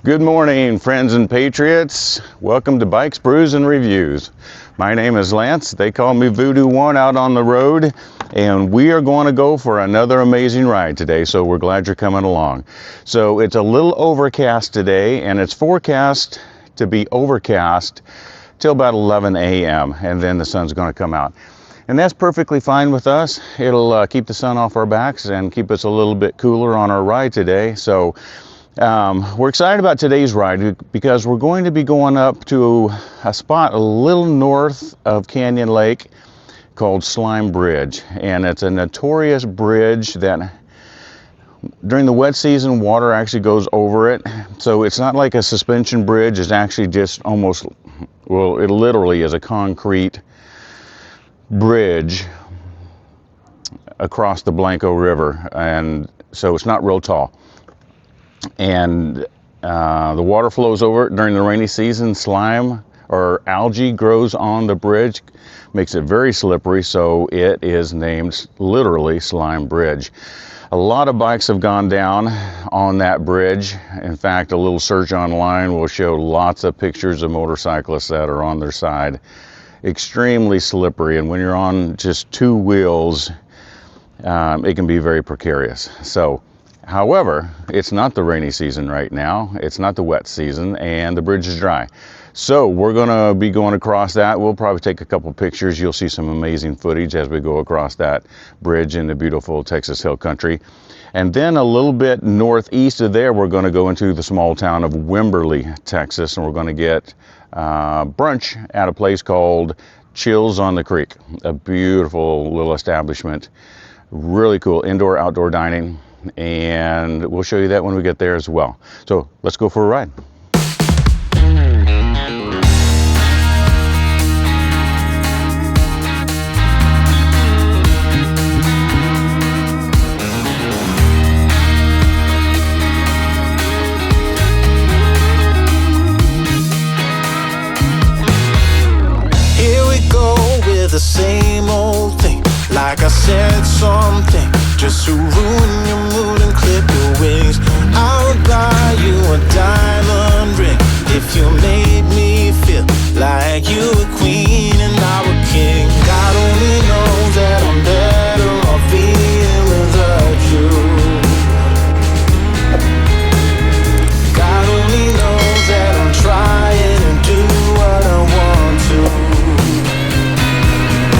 Good morning, friends and patriots. Welcome to Bikes, Brews, and Reviews. My name is Lance. They call me Voodoo One out on the road, and we are going to go for another amazing ride today, so we're glad you're coming along. So it's a little overcast today, and it's forecast to be overcast till about 11 a.m., and then the sun's going to come out. And that's perfectly fine with us. It'll keep the sun off our backs and keep us a little bit cooler on our ride today. So we're excited about today's ride because we're going to be going up to a spot a little north of Canyon Lake called Slime Bridge. And it's a notorious bridge that during the wet season, water actually goes over it. So it's not like a suspension bridge. It's actually just almost, well, it literally is a concrete bridge across the Blanco River. And so it's not real tall. And the water flows over it during the rainy season. Slime or algae grows on the bridge, makes it very slippery, so it is named literally Slime Bridge. A lot of bikes have gone down on that bridge. In fact, a little search online will show lots of pictures of motorcyclists that are on their side. Extremely slippery, and when you're on just two wheels, it can be very precarious. So however, it's not the rainy season right now, it's not the wet season, and the bridge is dry. So we're gonna be going across that. We'll probably take a couple pictures. You'll see some amazing footage as we go across that bridge in the beautiful Texas Hill Country. And then a little bit northeast of there, we're gonna go into the small town of Wimberly, Texas, and we're gonna get brunch at a place called Chills on the Creek. A beautiful little establishment, really cool indoor, outdoor dining. And we'll show you that when we get there as well. So let's go for a ride. Here we go with the same old thing. Like I said something just to ruin your mood and clip your wings. I would buy you a diamond ring if you made me feel like you were queen and I were king. God only knows that I'm better off being without you. God only knows that I'm trying to do what I want to.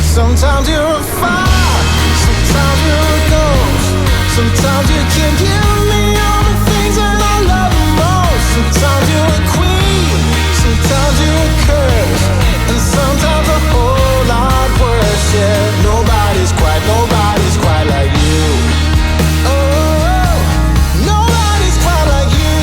Sometimes you're a fire, sometimes you're a ghost. Sometimes you can give me all the things that I love the most. Sometimes you're a queen, sometimes you're a curse, and sometimes a whole lot worse. Yeah, nobody's quite like you. Oh, nobody's quite like you.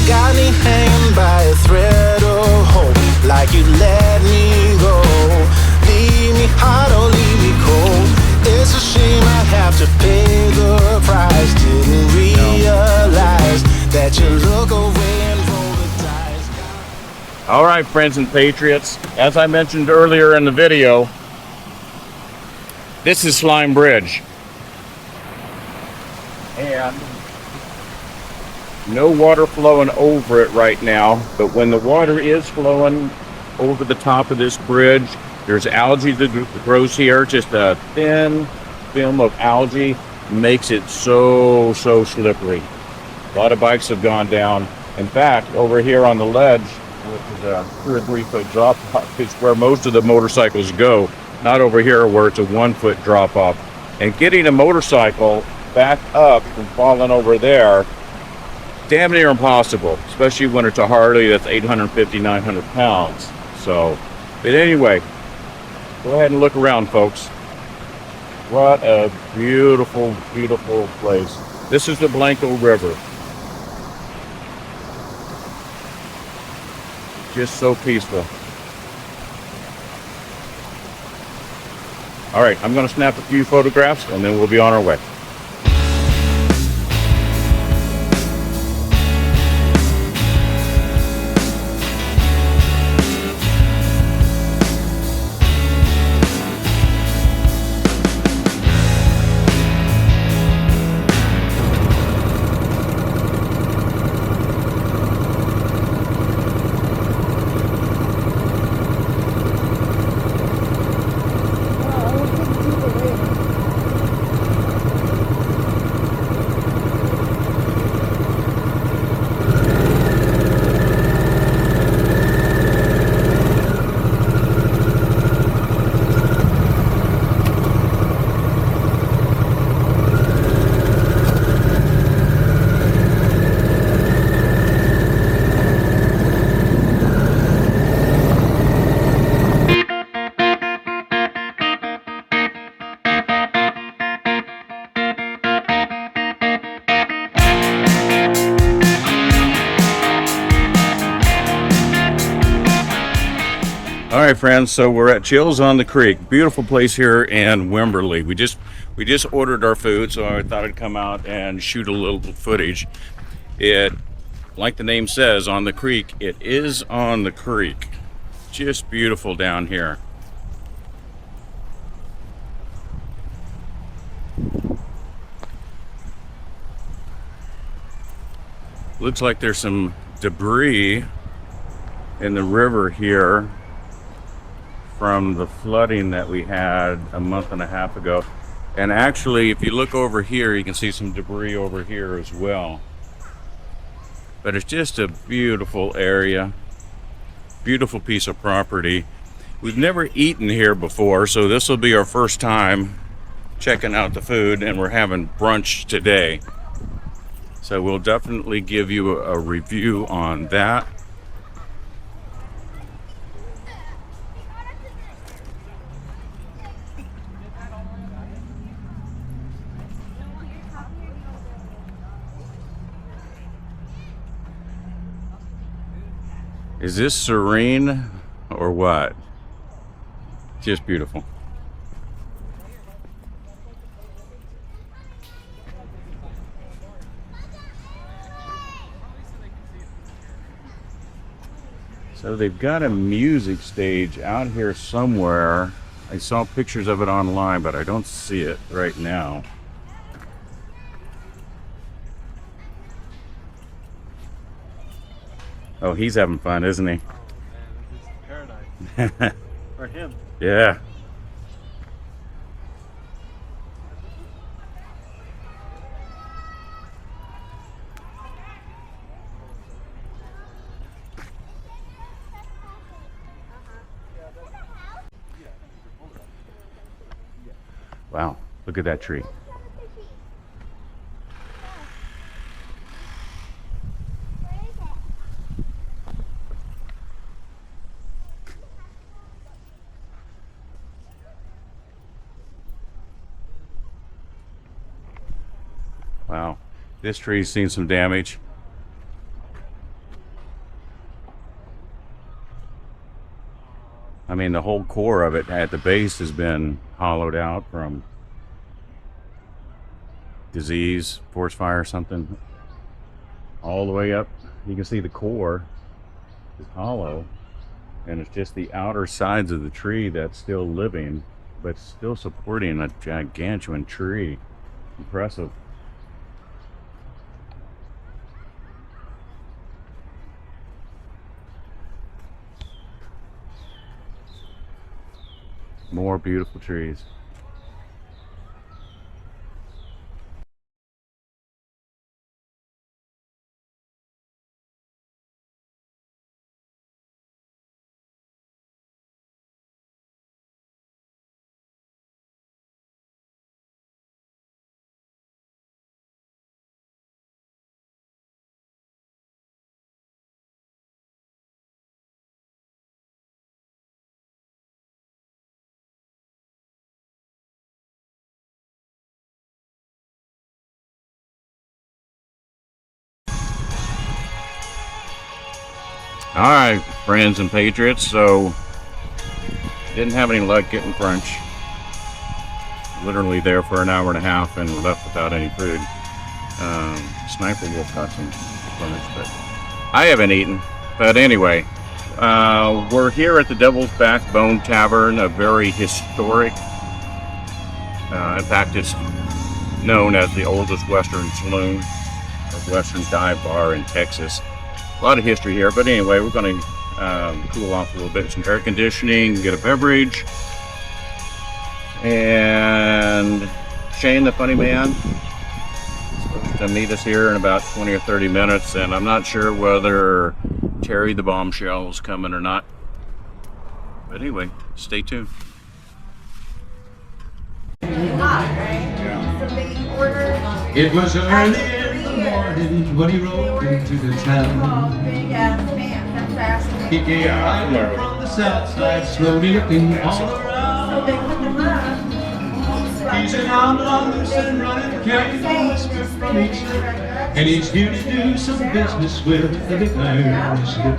Got me hanging by a thread of hope, like you let me go. Leave me hot or leave me cold. It's a shame I have to pay the price. Didn't realize that you look away and roll the dice. All right, friends and patriots, as I mentioned earlier in the video, this is Slime Bridge. And no water flowing over it right now, but when the water is flowing over the top of this bridge, there's algae that grows here. Just a thin film of algae makes it so slippery. A lot of bikes have gone down. In fact, over here on the ledge, which is a 2 or 3 foot drop off, is where most of the motorcycles go. Not over here where it's a 1 foot drop off. And getting a motorcycle back up from falling over there, damn near impossible, especially when it's a Harley that's 850, 900 pounds. So, but anyway, go ahead and look around, folks. What a beautiful, beautiful place. This is the Blanco River. Just so peaceful. All right, I'm going to snap a few photographs and then we'll be on our way. All right, friends. So we're at Chills on the Creek. Beautiful place here in Wimberly. We just ordered our food, so I thought I'd come out and shoot a little footage. It, like the name says, on the creek. It is on the creek. Just beautiful down here. Looks like there's some debris in the river here from the flooding that we had a month and a half ago. And actually, if you look over here, you can see some debris over here as well. But it's just a beautiful area, beautiful piece of property. We've never eaten here before, so this will be our first time checking out the food, and we're having brunch today. So we'll definitely give you a review on that. Is this serene or what? Just beautiful. So they've got a music stage out here somewhere. I saw pictures of it online, but I don't see it right now. Oh, he's having fun, isn't he? Oh, man, this is paradise. For him. Yeah. Wow, look at that tree. Wow, this tree's seen some damage. I mean, the whole core of it at the base has been hollowed out from disease, forest fire or something. All the way up, you can see the core is hollow, and it's just the outer sides of the tree that's still living, but still supporting a gigantuan tree. Impressive. More beautiful trees. All right, friends and patriots, so didn't have any luck getting brunch. Literally there for an hour and a half and left without any food. Sniper will cut some brunch, but I haven't eaten. But anyway, we're here at the Devil's Backbone Tavern, a very historic, in fact, it's known as the oldest Western saloon, or Western dive bar in Texas. A lot of history here, but anyway, we're going to cool off a little bit, some air conditioning, get a beverage, and Shane, the funny man, is supposed to meet us here in about 20 or 30 minutes, and I'm not sure whether Terry the bombshell is coming or not, but anyway, stay tuned. It was early in the morning when he rode into the town. He came riding from the south side, slowly looking all around. He's an outlaw loose and running, carrying a whisker from each hip, and he's here to do some business with the big iron slip.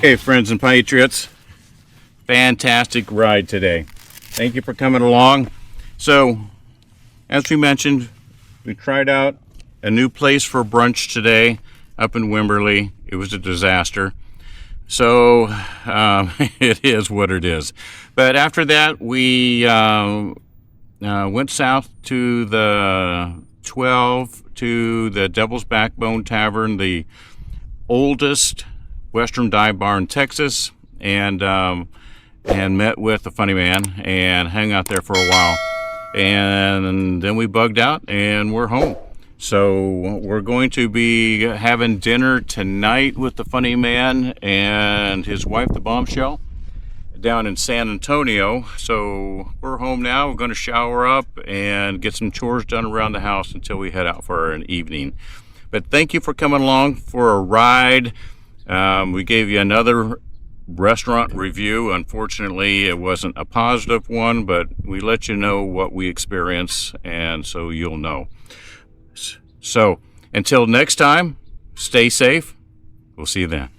Okay, friends and patriots, fantastic ride today. Thank you for coming along. So, as we mentioned, we tried out a new place for brunch today up in Wimberly. It was a disaster. So, it is what it is. But after that, we went south to the 12 to the Devil's Backbone Tavern, the oldest Western dive bar in Texas, and met with the funny man and hung out there for a while. And then we bugged out and we're home. So we're going to be having dinner tonight with the funny man and his wife, the Bombshell, down in San Antonio. So we're home now. We're going to shower up and get some chores done around the house until we head out for an evening. But thank you for coming along for a ride. We gave you another restaurant review. Unfortunately, it wasn't a positive one, but we let you know what we experience, and so you'll know. So until next time, stay safe. We'll see you then.